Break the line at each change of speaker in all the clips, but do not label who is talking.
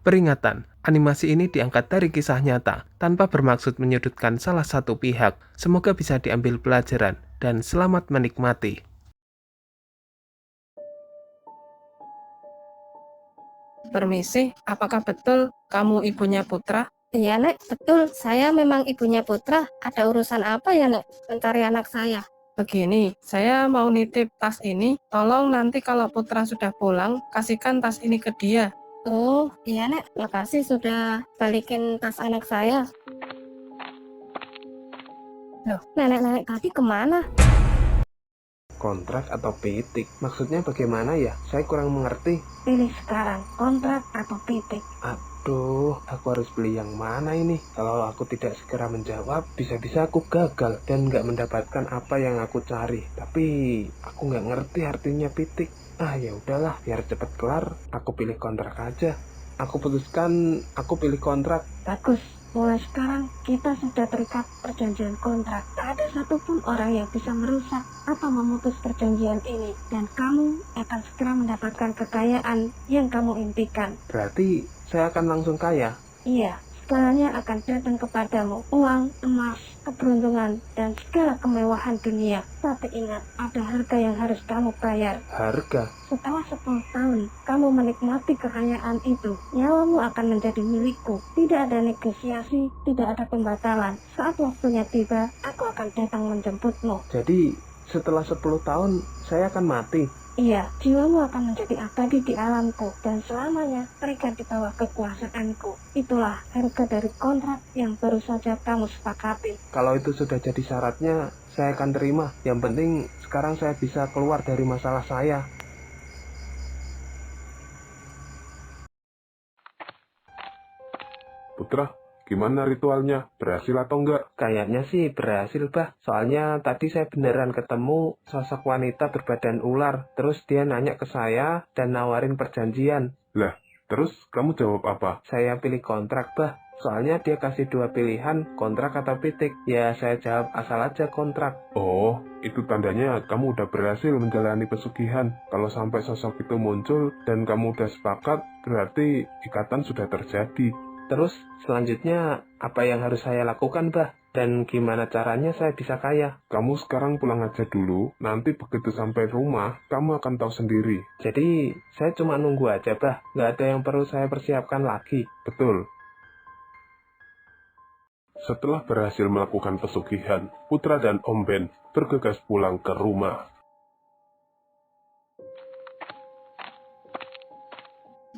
Peringatan, animasi ini diangkat dari kisah nyata, tanpa bermaksud menyudutkan salah satu pihak. Semoga bisa diambil pelajaran, dan selamat menikmati.
Permisi, apakah betul kamu ibunya Putra?
Iya, Nek, betul. Saya memang ibunya Putra. Ada urusan apa ya, Nek? Mencari anak saya.
Begini, saya mau nitip tas ini. Tolong nanti kalau Putra sudah pulang, kasihkan tas ini ke dia.
Oh, iya, Nek. Makasih sudah balikin tas anak saya. Loh, nenek-nenek tadi kemana?
Kontrak atau pitik? Maksudnya bagaimana ya? Saya kurang mengerti.
Pilih sekarang, kontrak atau pitik.
Aduh, aku harus beli yang mana ini? Kalau aku tidak segera menjawab, bisa-bisa aku gagal dan nggak mendapatkan apa yang aku cari. Tapi aku nggak ngerti artinya pitik. Ah ya udahlah, biar cepet kelar. Aku pilih kontrak aja. Aku putuskan, aku pilih kontrak.
Bagus. Mulai sekarang kita sudah terikat perjanjian kontrak. Tak ada satupun orang yang bisa merusak atau memutus perjanjian ini. Dan kamu akan segera mendapatkan kekayaan yang kamu impikan.
Berarti saya akan langsung kaya.
Iya, segalanya akan datang kepadamu. Uang, emas, keberuntungan, dan segala kemewahan dunia. Tapi ingat, ada harga yang harus kamu bayar.
Harga?
Setelah 10 tahun, kamu menikmati kekayaan itu. Nyawamu akan menjadi milikku. Tidak ada negosiasi, tidak ada pembatalan. Saat waktunya tiba, aku akan datang menjemputmu.
Jadi setelah 10 tahun saya akan mati.
Iya, jiwamu akan menjadi abadi di alamku dan selamanya terikat di bawah kekuasaanku. Itulah harga dari kontrak yang baru saja kamu sepakati.
Kalau itu sudah jadi syaratnya, saya akan terima. Yang penting sekarang saya bisa keluar dari masalah saya.
Putra, gimana ritualnya? Berhasil atau enggak?
Kayaknya sih berhasil, Bah. Soalnya tadi saya beneran ketemu sosok wanita berbadan ular. Terus dia nanya ke saya dan nawarin perjanjian.
Lah, terus kamu jawab apa?
Saya pilih kontrak, Bah. Soalnya dia kasih dua pilihan, kontrak atau pitik. Ya saya jawab asal aja kontrak.
Oh, itu tandanya kamu udah berhasil menjalani pesugihan. Kalau sampai sosok itu muncul dan kamu udah sepakat, berarti ikatan sudah terjadi.
Terus selanjutnya apa yang harus saya lakukan, Bah? Dan gimana caranya saya bisa kaya?
Kamu sekarang pulang aja dulu, nanti begitu sampai rumah, kamu akan tahu sendiri.
Jadi saya cuma nunggu aja, Bah. Nggak ada yang perlu saya persiapkan lagi.
Betul. Setelah berhasil melakukan pesugihan, Putra dan Om Ben bergegas pulang ke rumah.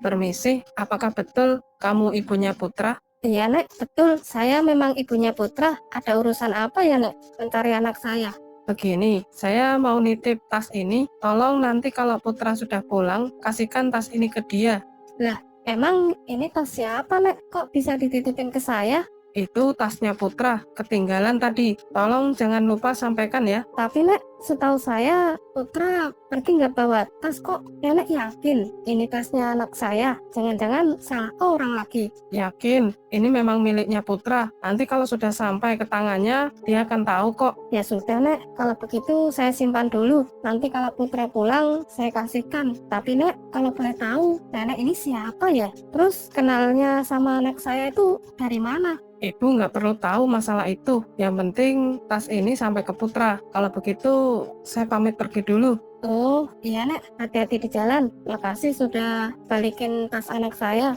Permisi, apakah betul kamu ibunya Putra?
Iya, Nek, betul. Saya memang ibunya Putra. Ada urusan apa ya, Nek? Mencari anak saya.
Begini, saya mau nitip tas ini. Tolong nanti kalau Putra sudah pulang, kasihkan tas ini ke dia.
Lah, emang ini tas siapa, Nek? Kok bisa dititipin ke saya?
Itu tasnya Putra, ketinggalan tadi. Tolong jangan lupa sampaikan ya.
Tapi, Nek, setahu saya Putra pergi nggak bawa tas kok. Nenek yakin ini tasnya anak saya. Jangan-jangan salah orang lagi.
Yakin, ini memang miliknya Putra. Nanti kalau sudah sampai ke tangannya, dia akan tahu kok.
Ya sudah, Nek. Kalau begitu saya simpan dulu. Nanti kalau Putra pulang, saya kasihkan. Tapi, Nek, kalau boleh tahu, nenek ini siapa ya? Terus kenalnya sama anak saya itu dari mana?
Ibu nggak perlu tahu masalah itu. Yang penting tas ini sampai ke Putra. Kalau begitu, saya pamit pergi dulu.
Oh, iya, Nek. Hati-hati di jalan. Makasih sudah balikin tas anak saya.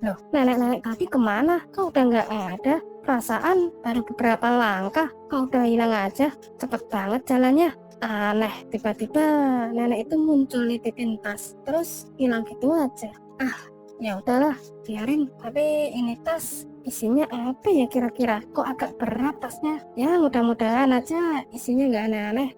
Loh, nenek-nenek tadi kemana? Kok udah nggak ada? Perasaan baru beberapa langkah, kok udah hilang aja? Cepet banget jalannya. Aneh, tiba-tiba nenek itu muncul nitipin tas, terus hilang gitu aja. Ya udahlah, biarin. Tapi ini tas isinya apa ya kira-kira? Kok agak berat tasnya? Ya mudah-mudahan aja isinya nggak aneh-aneh.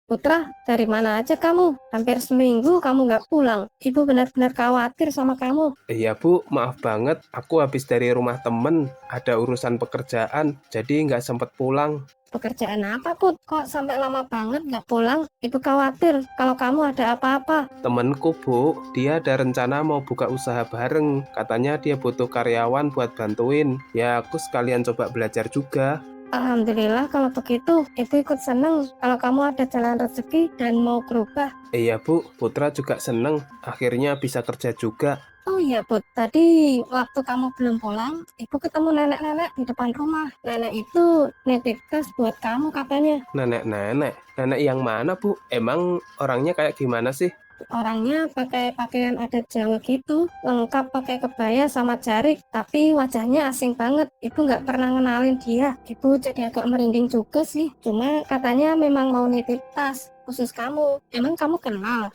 Putra, dari mana aja kamu? Hampir seminggu kamu nggak pulang. Ibu benar-benar khawatir sama kamu.
Iya, Bu, maaf banget. Aku habis dari rumah temen. Ada urusan pekerjaan, jadi nggak sempet pulang.
Pekerjaan apa, Put? Kok sampai lama banget nggak pulang? Ibu khawatir kalau kamu ada apa-apa.
Temenku, Bu, dia ada rencana mau buka usaha bareng. Katanya dia butuh karyawan buat bantuin. Ya, aku sekalian coba belajar juga.
Alhamdulillah kalau begitu, Ibu ikut seneng kalau kamu ada jalan rezeki dan mau berubah.
Iya Bu, Putra juga seneng akhirnya bisa kerja juga.
Oh iya, Put. Tadi waktu kamu belum pulang, Ibu ketemu nenek-nenek di depan rumah. Nenek itu nitip tas buat kamu katanya.
Nenek yang mana Bu? Emang orangnya kayak gimana sih?
Orangnya pakai pakaian adat Jawa gitu, lengkap pakai kebaya sama jarik, tapi wajahnya asing banget. Ibu nggak pernah ngenalin dia. Ibu jadi agak merinding juga sih. Cuma katanya memang mau nitip tas khusus kamu. Emang kamu kenal?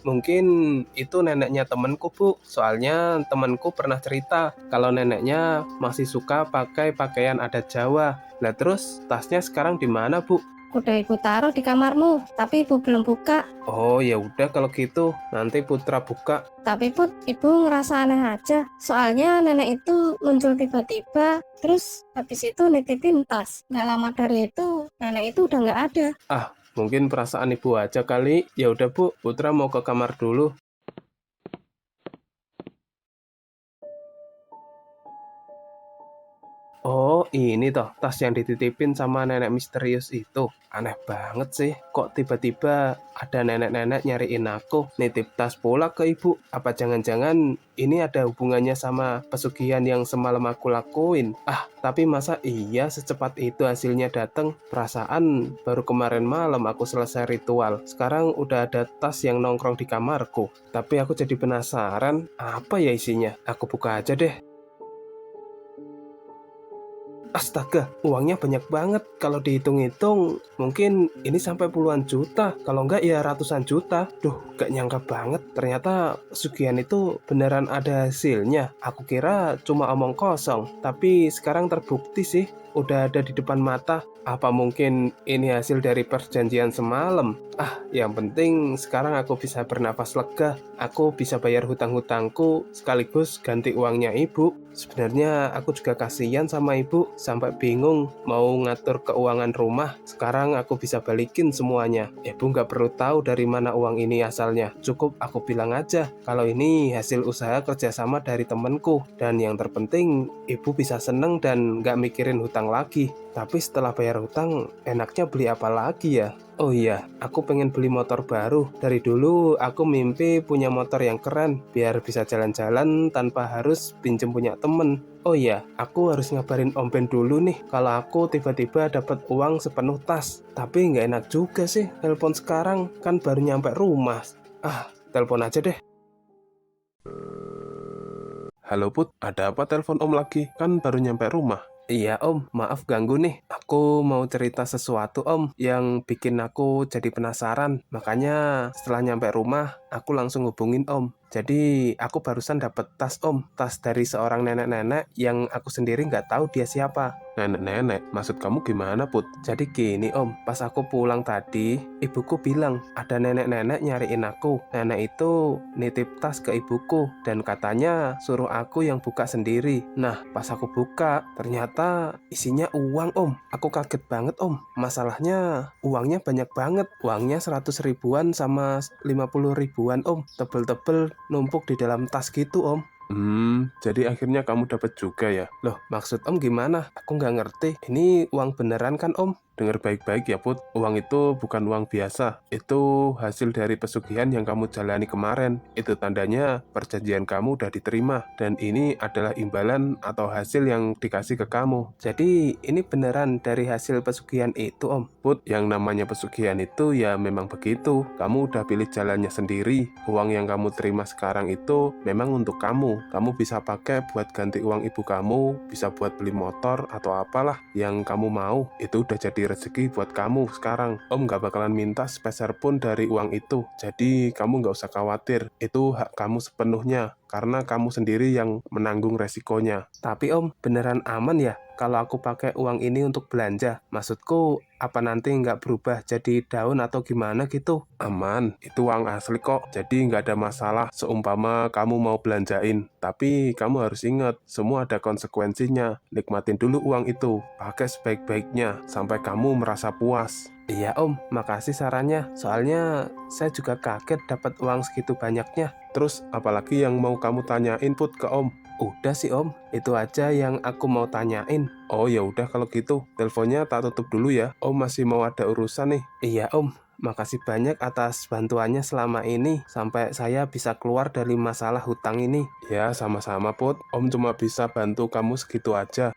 Mungkin itu neneknya temanku Bu. Soalnya temanku pernah cerita kalau neneknya masih suka pakai pakaian adat Jawa. Nah terus tasnya sekarang di mana Bu?
Udah Ibu taruh di kamarmu, tapi Ibu belum buka.
Oh ya udah kalau gitu nanti Putra buka.
Tapi Put, Ibu ngerasa aneh aja. Soalnya nenek itu muncul tiba-tiba, terus habis itu nitipin tas. Nggak lama dari itu, nenek itu udah nggak ada.
Mungkin perasaan ibu aja kali. Ya udah Bu, Putra mau ke kamar dulu. Oh, ini toh tas yang dititipin sama nenek misterius itu. Aneh banget sih, kok tiba-tiba ada nenek-nenek nyariin aku, nitip tas pula ke ibu. Apa jangan-jangan ini ada hubungannya sama pesugihan yang semalam aku lakuin? Tapi masa iya secepat itu hasilnya datang? Perasaan baru kemarin malam aku selesai ritual. Sekarang udah ada tas yang nongkrong di kamarku. Tapi aku jadi penasaran, apa ya isinya? Aku buka aja deh. Astaga, uangnya banyak banget. Kalau dihitung-hitung, mungkin ini sampai puluhan juta. Kalau enggak ya ratusan juta. Duh, gak nyangka banget. Ternyata pesugihan itu beneran ada hasilnya. Aku kira cuma omong kosong. Tapi sekarang terbukti sih. Udah ada di depan mata. Apa mungkin ini hasil dari perjanjian semalam? Yang penting sekarang aku bisa bernafas lega. Aku bisa bayar hutang-hutangku sekaligus ganti uangnya ibu. Sebenarnya aku juga kasihan sama ibu sampai bingung mau ngatur keuangan rumah. Sekarang aku bisa balikin semuanya. Ibu nggak perlu tahu dari mana uang ini asalnya. Cukup aku bilang aja kalau ini hasil usaha kerjasama dari temenku. Dan yang terpenting ibu bisa seneng dan nggak mikirin hutang lagi. Tapi setelah bayar hutang, enaknya beli apa lagi ya? Oh iya, aku pengen beli motor baru. Dari dulu aku mimpi punya motor yang keren, biar bisa jalan-jalan tanpa harus pinjem punya temen. Oh iya, aku harus ngabarin Om Ben dulu nih kalau aku tiba-tiba dapat uang sepenuh tas. Tapi nggak enak juga sih, telepon sekarang kan baru nyampe rumah. Telepon aja deh. Halo Put, ada apa telepon Om lagi? Kan baru nyampe rumah. Iya Om, maaf ganggu nih. Aku mau cerita sesuatu Om yang bikin aku jadi penasaran. Makanya setelah nyampe rumah, aku langsung hubungin Om. Jadi aku barusan dapet tas Om, tas dari seorang nenek-nenek yang aku sendiri nggak tahu dia siapa. Nenek-nenek? Maksud kamu gimana Put? Jadi gini Om, pas aku pulang tadi, ibuku bilang ada nenek-nenek nyariin aku. Nenek itu nitip tas ke ibuku dan katanya suruh aku yang buka sendiri. Nah, pas aku buka, ternyata isinya uang Om. Aku kaget banget Om. Masalahnya uangnya banyak banget. Uangnya 100 ribuan sama 50 ribuan Om. Tebel-tebel numpuk di dalam tas gitu Om. Jadi akhirnya kamu dapat juga ya? Loh, maksud Om gimana? Aku nggak ngerti. Ini uang beneran kan Om? Dengar baik-baik ya Put, uang itu bukan uang biasa. Itu hasil dari pesugihan yang kamu jalani kemarin. Itu tandanya perjanjian kamu udah diterima. Dan ini adalah imbalan atau hasil yang dikasih ke kamu. Jadi ini beneran dari hasil pesugihan itu Om. Put, yang namanya pesugihan itu ya memang begitu. Kamu udah pilih jalannya sendiri. Uang yang kamu terima sekarang itu memang untuk kamu. Kamu bisa pakai buat ganti uang ibu kamu, bisa buat beli motor atau apalah yang kamu mau. Itu udah jadi rezeki buat kamu sekarang. Om gak bakalan minta sepeser pun dari uang itu. Jadi kamu gak usah khawatir. Itu hak kamu sepenuhnya. Karena kamu sendiri yang menanggung resikonya. Tapi Om, beneran aman ya kalau aku pakai uang ini untuk belanja? Maksudku, apa nanti nggak berubah jadi daun atau gimana gitu? Aman, itu uang asli kok. Jadi nggak ada masalah seumpama kamu mau belanjain. Tapi kamu harus ingat, semua ada konsekuensinya. Nikmatin dulu uang itu, pakai sebaik-baiknya sampai kamu merasa puas. Iya Om, makasih sarannya. Soalnya saya juga kaget dapat uang segitu banyaknya. Terus apalagi yang mau kamu tanyain Put ke Om? Udah sih Om, itu aja yang aku mau tanyain.
Oh ya udah kalau gitu, teleponnya tak tutup dulu ya. Om masih mau ada urusan nih.
Iya Om, makasih banyak atas bantuannya selama ini sampai saya bisa keluar dari masalah hutang ini.
Ya sama-sama Put, Om cuma bisa bantu kamu segitu aja.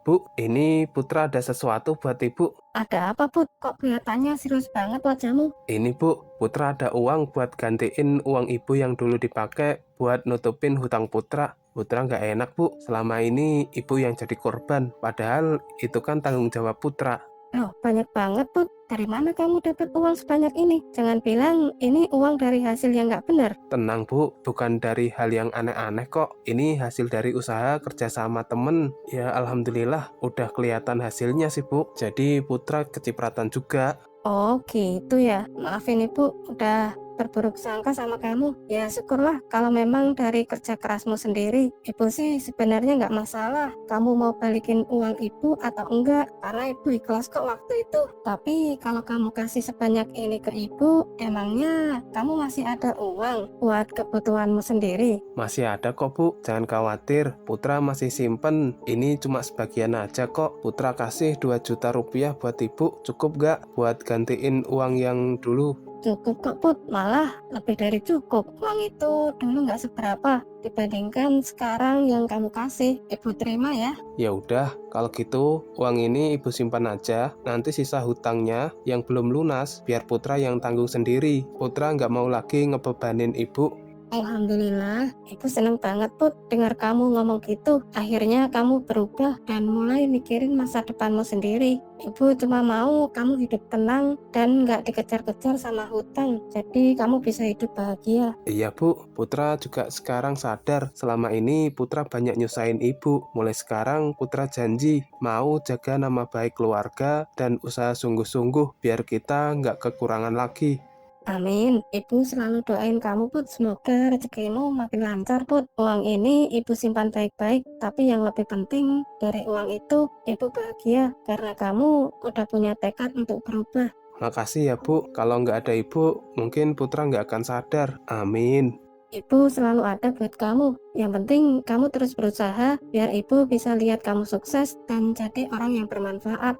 Bu, ini Putra ada sesuatu buat Ibu.
Ada apa, Put? Kok kelihatannya serius banget wajahmu?
Ini Bu, Putra ada uang buat gantiin uang Ibu yang dulu dipakai buat nutupin hutang Putra. Putra nggak enak Bu, selama ini Ibu yang jadi korban. Padahal itu kan tanggung jawab Putra.
Loh, banyak banget, Put. Dari mana kamu dapat uang sebanyak ini? Jangan bilang ini uang dari hasil yang nggak benar.
Tenang Bu, bukan dari hal yang aneh-aneh kok. Ini hasil dari usaha kerja sama temen. Ya alhamdulillah udah kelihatan hasilnya sih Bu. Jadi Putra kecipratan juga.
Oh, gitu ya. Maafin Ibu, udah berburuk sangka sama kamu. Ya syukurlah kalau memang dari kerja kerasmu sendiri. Ibu sih sebenarnya nggak masalah kamu mau balikin uang Ibu atau enggak, karena Ibu ikhlas kok waktu itu. Tapi kalau kamu kasih sebanyak ini ke Ibu, emangnya kamu masih ada uang buat kebutuhanmu sendiri?
Masih ada kok Bu, jangan khawatir. Putra masih simpen. Ini cuma sebagian aja kok. Putra kasih 2 juta rupiah buat Ibu. Cukup gak buat gantiin uang yang dulu?
Cukup kok, Put, malah lebih dari cukup. Uang itu dulu nggak seberapa dibandingkan sekarang yang kamu kasih. Ibu terima ya.
Ya udah, kalau gitu uang ini Ibu simpan aja. Nanti sisa hutangnya yang belum lunas biar Putra yang tanggung sendiri. Putra nggak mau lagi ngebebanin Ibu.
Alhamdulillah, Ibu seneng banget, Put, dengar kamu ngomong gitu. Akhirnya kamu berubah dan mulai mikirin masa depanmu sendiri. Ibu cuma mau kamu hidup tenang dan nggak dikejar-kejar sama hutang. Jadi kamu bisa hidup bahagia.
Iya Bu, Putra juga sekarang sadar selama ini Putra banyak nyusahin Ibu. Mulai sekarang Putra janji mau jaga nama baik keluarga dan usaha sungguh-sungguh biar kita nggak kekurangan lagi.
Amin. Ibu selalu doain kamu, Put. Semoga rezekimu makin lancar, Put. Uang ini Ibu simpan baik-baik, tapi yang lebih penting dari uang itu, Ibu bahagia karena kamu udah punya tekad untuk berubah.
Makasih ya Bu, kalau nggak ada Ibu mungkin Putra nggak akan sadar. Amin.
Ibu selalu ada buat kamu. Yang penting kamu terus berusaha biar Ibu bisa lihat kamu sukses dan jadi orang yang bermanfaat.